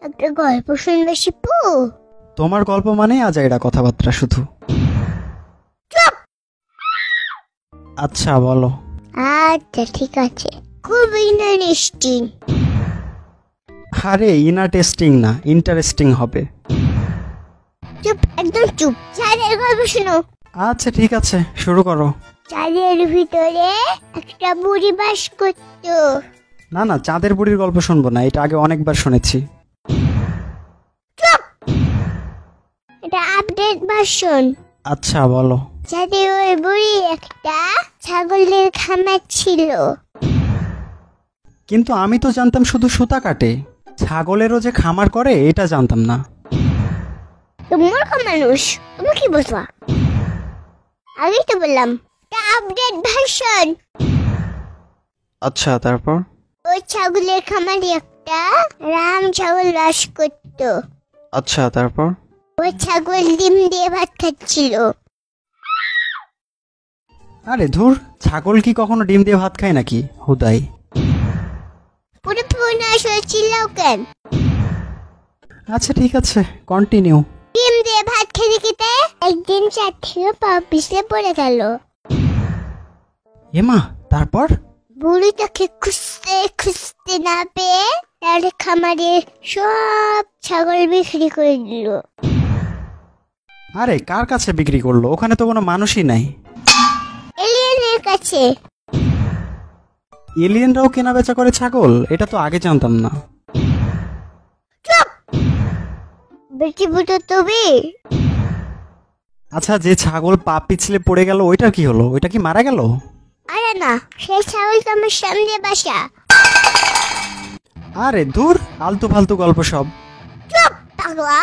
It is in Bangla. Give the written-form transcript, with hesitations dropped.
একটা গল্প শুনবে শিপু? তোমার গল্প মানে আজাইরা কথাবার্তা শুধু। চুপ! আচ্ছা বলো। আচ্ছা ঠিক আছে, খুব ইন্টারেস্টিং। আরে ইন্টারেস্টিং না, ইন্টারেস্টিং হবে। চুপ, একদম চুপ। চাঁদের গল্প শোনো। আচ্ছা ঠিক আছে, শুরু করো। চাঁদের ভিতরে একটা বুড়ি বাস করত। না না, চাঁদের বুড়ির গল্প শুনবো না, এটা আগে অনেকবার শুনেছি। চুপ! এটা আপডেট ভার্সন। আচ্ছা বলো। চাঁদের ওই বুড়ি একটা ছাগলের খামার ছিল। কিন্তু আমি তো জানতাম শুধু সুতা কাটে, ছাগলেরও যে খামার করে এটা জানতাম না। তুমি মূর্খ মানুষ, তুমি কি বুঝবা? আগেই তো বললাম এটা আপডেট ভার্সন। আচ্ছা তারপর? ওই ছাগলের খামারে একটা রাম ছাগল বাস করত। আচ্ছা তারপর? ওই ছাগল ডিম দিয়ে ভাত খাচ্ছিল। আরে ধুর, ছাগল কি কখনো ডিম দিয়ে ভাত খায় নাকি হুদাই? পুরো না চিল্লাও কেন? আচ্ছা ঠিক আছে, কন্টিনিউ। ডিম দিয়ে ভাত খেতে খেতে একদিন চাঁদ থেকে পা পিছলে পড়ে গেল। এমা, তারপর? বুড়ি তাকে খুঁজতে খুঁজতে না পেয়ে তার খামারের সব ছাগল বিক্রি করে দিল। আরে কার কাছে বিক্রি করলো? ওখানে তো কোনো মানুষই নাই। এলিয়েনের কাছে। এলিয়েনরাও কেনা বেচা করে ছাগল? এটা তো আগে জানতাম না। চুপ! বেটি বুটো তুমি। আচ্ছা, যে ছাগল পা পিছলে পড়ে গেল ওইটার কি হলো? ওইটা কি মারা গেল? আরে না, সেই ছাগল তো আমার সামনে বাসা। আরে ধুর, আলতু ফালতু গল্প সব। চুপ পাগলা।